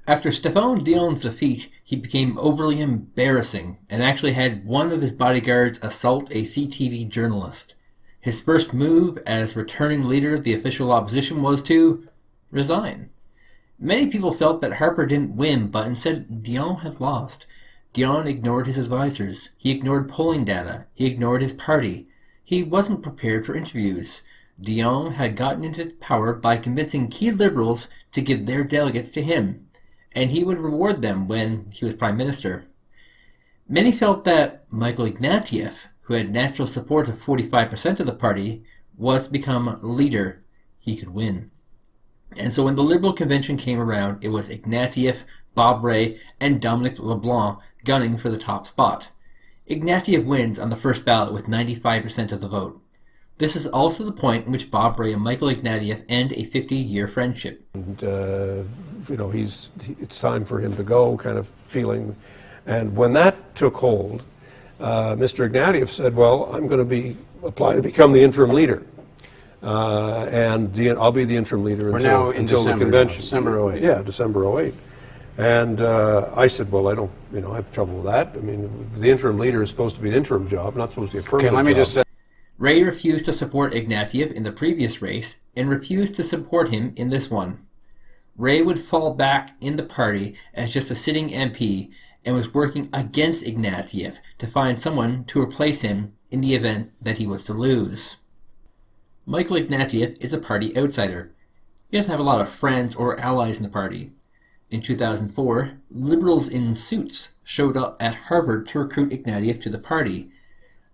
After Stephane Dion's defeat, he became overly embarrassing and actually had one of his bodyguards assault a CTV journalist. His first move as returning leader of the official opposition was to resign. Many people felt that Harper didn't win, but instead Dion had lost. Dion ignored his advisors. He ignored polling data. He ignored his party. He wasn't prepared for interviews. Dion had gotten into power by convincing key liberals to give their delegates to him, and he would reward them when he was prime minister. Many felt that Michael Ignatieff, who had natural support of 45% of the party, was to become leader. He could win. And so when the Liberal convention came around, it was Ignatieff, Bob Rae, and Dominic LeBlanc gunning for the top spot. Ignatieff wins on the first ballot with 95% of the vote. This is also the point in which Bob Rae and Michael Ignatieff end a 50-year friendship. And, it's time for him to go, kind of feeling. And when that took hold, Mr. Ignatieff said, well, I'm going to apply to become the interim leader. I'll be the interim leader until the convention. December 08. Yeah, December 08. And I said, well, I have trouble with that. I mean, the interim leader is supposed to be an interim job, not supposed to be a permanent job. Okay, let me just say. Rae refused to support Ignatieff in the previous race and refused to support him in this one. Rae would fall back in the party as just a sitting MP and was working against Ignatieff to find someone to replace him in the event that he was to lose. Michael Ignatieff is a party outsider. He doesn't have a lot of friends or allies in the party. In 2004, liberals in suits showed up at Harper to recruit Ignatieff to the party.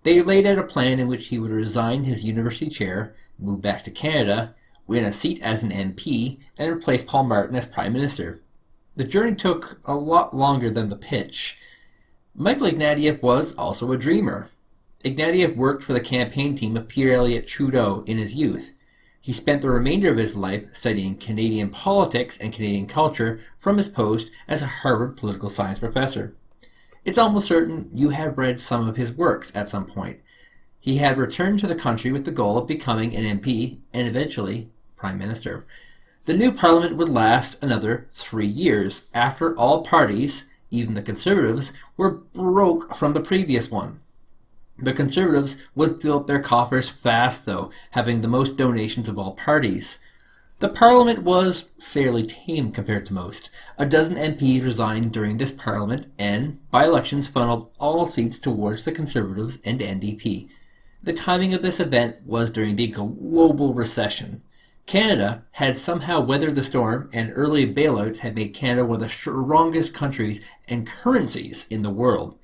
They laid out a plan in which he would resign his university chair, move back to Canada, win a seat as an MP, and replace Paul Martin as Prime Minister. The journey took a lot longer than the pitch. Michael Ignatieff was also a dreamer. Ignatieff worked for the campaign team of Pierre Elliott Trudeau in his youth. He spent the remainder of his life studying Canadian politics and Canadian culture from his post as a Harvard political science professor. It's almost certain you have read some of his works at some point. He had returned to the country with the goal of becoming an MP and eventually Prime Minister. The new Parliament would last another 3 years after all parties, even the Conservatives, were broke from the previous one. The Conservatives would fill up their coffers fast, though, having the most donations of all parties. The Parliament was fairly tame compared to most. A dozen MPs resigned during this Parliament, and by-elections funneled all seats towards the Conservatives and NDP. The timing of this event was during the global recession. Canada had somehow weathered the storm, and early bailouts had made Canada one of the strongest countries and currencies in the world.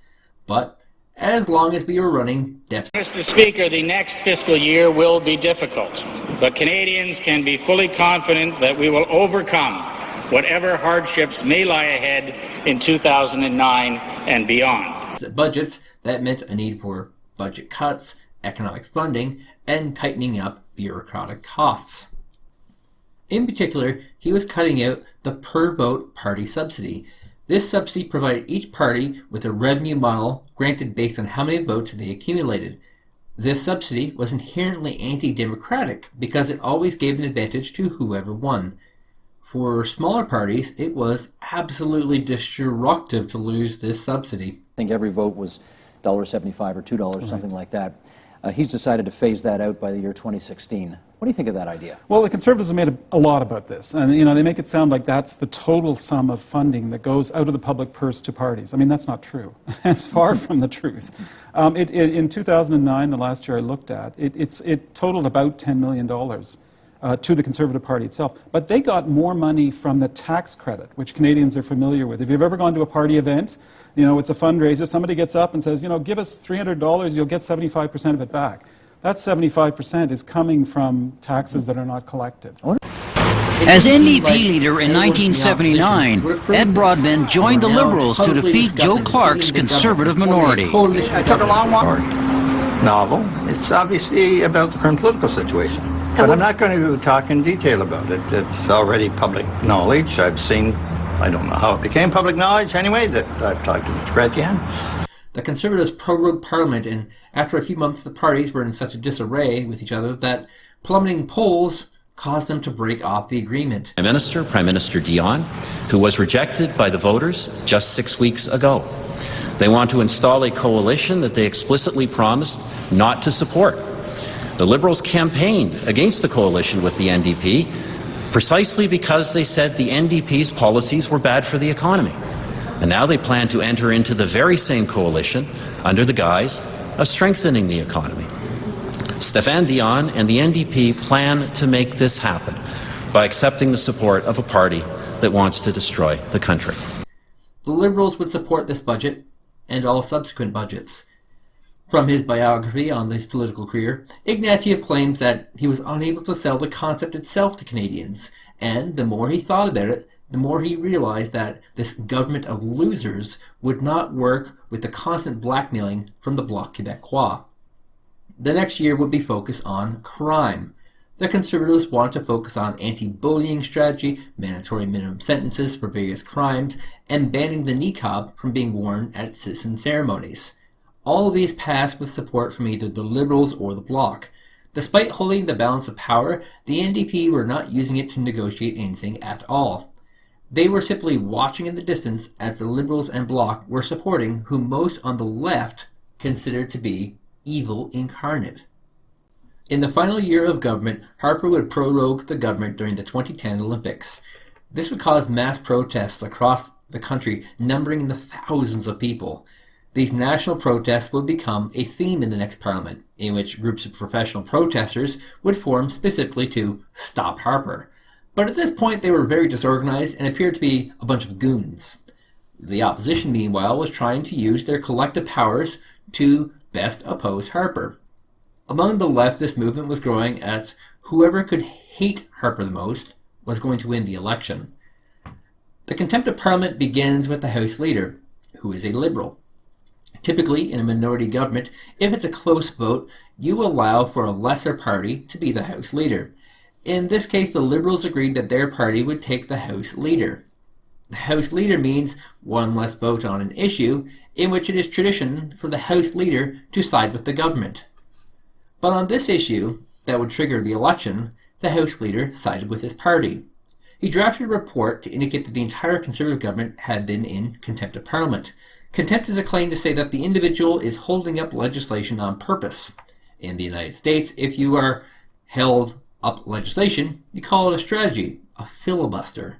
But as long as we were running deficits. Mr. Speaker, the next fiscal year will be difficult, but Canadians can be fully confident that we will overcome whatever hardships may lie ahead in 2009 and beyond. Budgets, that meant a need for budget cuts, economic funding, and tightening up bureaucratic costs. In particular, he was cutting out the per-vote party subsidy. This subsidy provided each party with a revenue model granted based on how many votes they accumulated. This subsidy was inherently anti-democratic because it always gave an advantage to whoever won. For smaller parties, it was absolutely destructive to lose this subsidy. I think every vote was $1.75 or $2, something like that. He's decided to phase that out by the year 2016. What do you think of that idea? Well, the Conservatives have made a lot about this, and they make it sound like that's the total sum of funding that goes out of the public purse to parties. I mean, that's not true. It's far from the truth. In 2009, the last year I looked at, it totaled about $10 million to the Conservative Party itself. But they got more money from the tax credit, which Canadians are familiar with. If you've ever gone to a party event, it's a fundraiser, somebody gets up and says, give us $300, you'll get 75% of it back. That 75% is coming from taxes that are not collected. As NDP leader in 1979, Ed Broadbent joined the Liberals to defeat Joe Clark's Conservative minority. I took a long walk. Novel. It's obviously about the current political situation. But I'm not going to talk in detail about it. It's already public knowledge. I've seen, I don't know how it became public knowledge anyway, that I've talked to Mr. Gretian. The Conservatives prorogued Parliament, and after a few months the parties were in such a disarray with each other that plummeting polls caused them to break off the agreement. Prime Minister Dion, who was rejected by the voters just 6 weeks ago. They want to install a coalition that they explicitly promised not to support. The Liberals campaigned against the coalition with the NDP precisely because they said the NDP's policies were bad for the economy. And now they plan to enter into the very same coalition under the guise of strengthening the economy. Stephane Dion and the NDP plan to make this happen by accepting the support of a party that wants to destroy the country. The Liberals would support this budget and all subsequent budgets. From his biography on his political career, Ignatieff claims that he was unable to sell the concept itself to Canadians, and the more he thought about it, the more he realized that this government of losers would not work with the constant blackmailing from the Bloc Québécois. The next year would be focused on crime. The Conservatives want to focus on anti-bullying strategy, mandatory minimum sentences for various crimes, and banning the niqab from being worn at citizen ceremonies. All of these passed with support from either the Liberals or the Bloc. Despite holding the balance of power, the NDP were not using it to negotiate anything at all. They were simply watching in the distance as the Liberals and Bloc were supporting who most on the left considered to be evil incarnate. In the final year of government, Harper would prorogue the government during the 2010 Olympics. This would cause mass protests across the country, numbering in the thousands of people. These national protests would become a theme in the next parliament, in which groups of professional protesters would form specifically to stop Harper. But at this point they were very disorganized and appeared to be a bunch of goons. The opposition, meanwhile, was trying to use their collective powers to best oppose Harper. Among the left, this movement was growing as whoever could hate Harper the most was going to win the election. The contempt of Parliament begins with the House Leader, who is a Liberal. Typically, in a minority government, if it's a close vote, you allow for a lesser party to be the House Leader. In this case, the Liberals agreed that their party would take the House Leader. The House Leader means one less vote on an issue in which it is tradition for the House Leader to side with the government. But on this issue, that would trigger the election, the House Leader sided with his party. He drafted a report to indicate that the entire Conservative government had been in contempt of Parliament. Contempt is a claim to say that the individual is holding up legislation on purpose. In the United States, if you are held up legislation, you call it a strategy, a filibuster.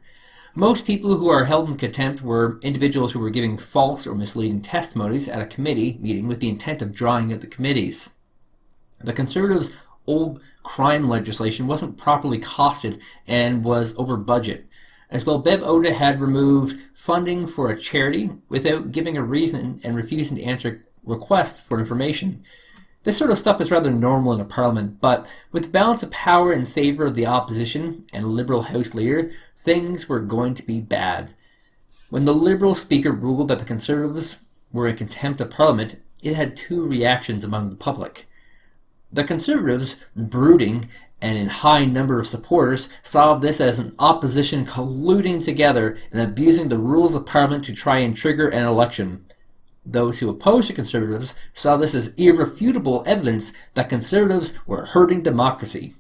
Most people who are held in contempt were individuals who were giving false or misleading testimonies at a committee meeting with the intent of drawing out the committees. The Conservatives' old crime legislation wasn't properly costed and was over budget. As well, Bev Oda had removed funding for a charity without giving a reason and refusing to answer requests for information. This sort of stuff is rather normal in a parliament, but with the balance of power in favor of the opposition and a Liberal House Leader, things were going to be bad. When the Liberal Speaker ruled that the Conservatives were in contempt of Parliament, it had two reactions among the public. The Conservatives, brooding and in high number of supporters, saw this as an opposition colluding together and abusing the rules of Parliament to try and trigger an election. Those who opposed the Conservatives saw this as irrefutable evidence that Conservatives were hurting democracy.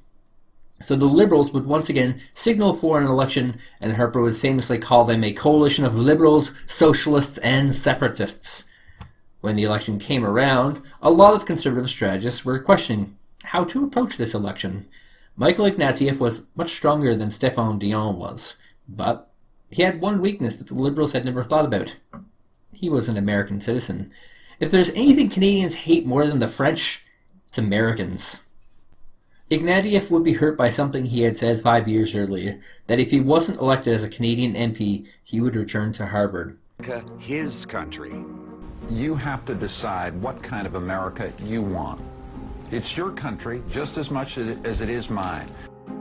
So the Liberals would once again signal for an election, and Harper would famously call them a coalition of Liberals, Socialists, and Separatists. When the election came around, a lot of Conservative strategists were questioning how to approach this election. Michael Ignatieff was much stronger than Stephane Dion was, but he had one weakness that the Liberals had never thought about. He was an American citizen. If there's anything Canadians hate more than the French, it's Americans. Ignatieff would be hurt by something he had said 5 years earlier, that if he wasn't elected as a Canadian MP, he would return to Harvard. His country. You have to decide what kind of America you want. It's your country just as much as it is mine.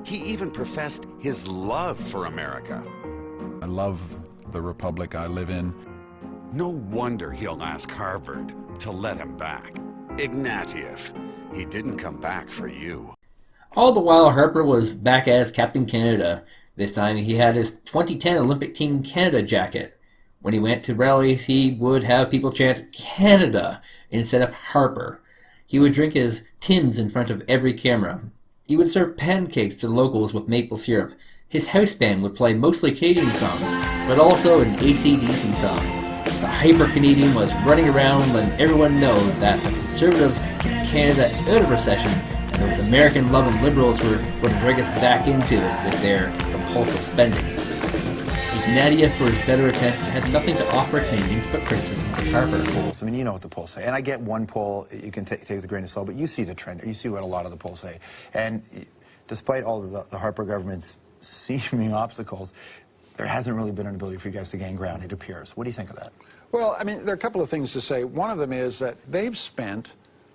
He even professed his love for America. I love the republic I live in. No wonder he'll ask Harvard to let him back. Ignatieff, he didn't come back for you. All the while, Harper was back as Captain Canada. This time he had his 2010 Olympic Team Canada jacket. When he went to rallies, he would have people chant Canada instead of Harper. He would drink his Timbs in front of every camera. He would serve pancakes to the locals with maple syrup. His house band would play mostly Canadian songs, but also an AC/DC song. The hyper-Canadian was running around letting everyone know that the Conservatives kept Canada out of recession, and those American-loving Liberals were going to drag us back into it with their compulsive spending. Ignatieff, for his better attempt, had nothing to offer Canadians but criticisms of Harper. Polls, I mean, you know what the polls say. And I get one poll you can take with a grain of salt, but you see the trend. You see what a lot of the polls say. And despite all of the Harper government's seeming obstacles, there hasn't really been an ability for you guys to gain ground, it appears. What do you think of that? Well, I mean, there are a couple of things to say. One of them is that they've spent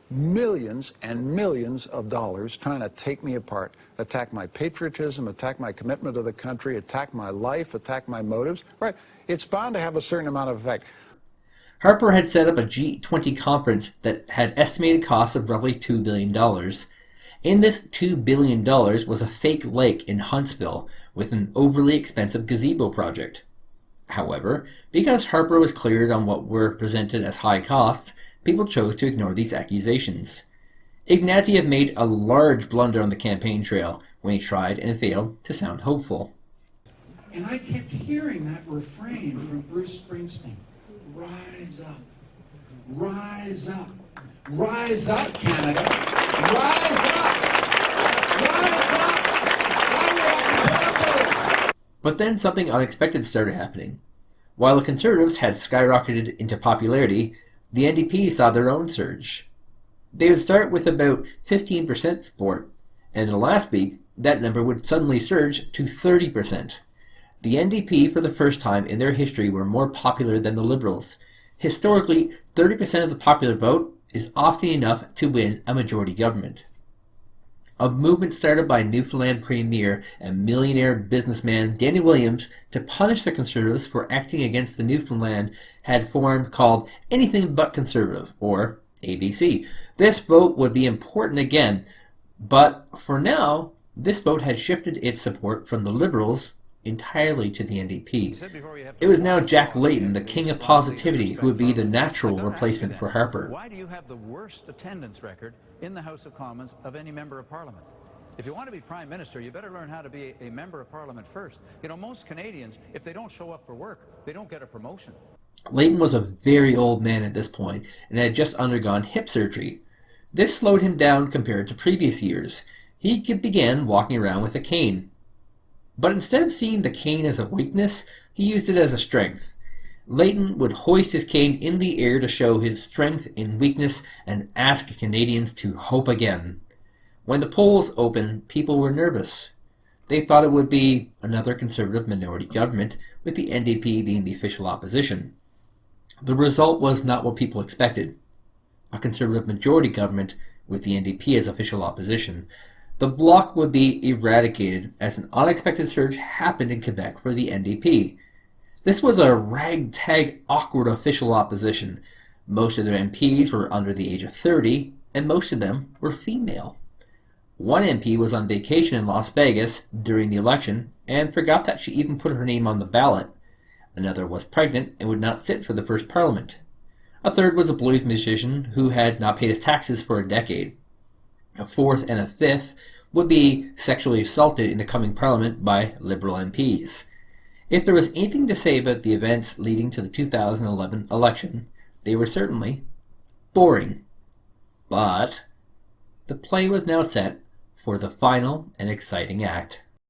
millions and millions of dollars trying to take me apart, attack my patriotism, attack my commitment to the country, attack my life, attack my motives. Right? It's bound to have a certain amount of effect. Harper had set up a G20 conference that had estimated costs of roughly $2 billion. In this $2 billion was a fake lake in Huntsville with an overly expensive gazebo project. However, because Harper was cleared on what were presented as high costs, people chose to ignore these accusations. Ignatieff made a large blunder on the campaign trail when he tried and failed to sound hopeful. And I kept hearing that refrain from Bruce Springsteen. Rise up, rise up, rise up, Canada, rise up, rise up. But then something unexpected started happening. While the Conservatives had skyrocketed into popularity, the NDP saw their own surge. They would start with about 15% support, and in the last week, that number would suddenly surge to 30%. The NDP, for the first time in their history, were more popular than the Liberals. Historically, 30% of the popular vote is often enough to win a majority government. A movement started by Newfoundland Premier and millionaire businessman Danny Williams to punish the Conservatives for acting against the Newfoundland had formed called Anything But Conservative, or ABC. This vote would be important again, but for now, this vote had shifted its support from the Liberals entirely to the NDP. It was now Jack Layton, the king of positivity, who would be the natural replacement for Harper. Why do you have the worst attendance record in the House of Commons of any member of Parliament? If you want to be Prime Minister, you better learn how to be a member of Parliament first. You know, most Canadians, if they don't show up for work, they don't get a promotion. Layton was a very old man at this point and had just undergone hip surgery. This slowed him down compared to previous years. He began walking around with a cane. But instead of seeing the cane as a weakness, he used it as a strength. Layton would hoist his cane in the air to show his strength in weakness and ask Canadians to hope again. When the polls opened, people were nervous. They thought it would be another Conservative minority government, with the NDP being the official opposition. The result was not what people expected. A Conservative majority government with the NDP as official opposition. The bloc would be eradicated as an unexpected surge happened in Quebec for the NDP. This was a ragtag, awkward official opposition. Most of their MPs were under the age of 30, and most of them were female. One MP was on vacation in Las Vegas during the election and forgot that she even put her name on the ballot. Another was pregnant and would not sit for the first parliament. A third was a blues musician who had not paid his taxes for a decade. A fourth and a fifth would be sexually assaulted in the coming parliament by Liberal MPs. If there was anything to say about the events leading to the 2011 election, they were certainly boring. But the play was now set for the final and exciting act.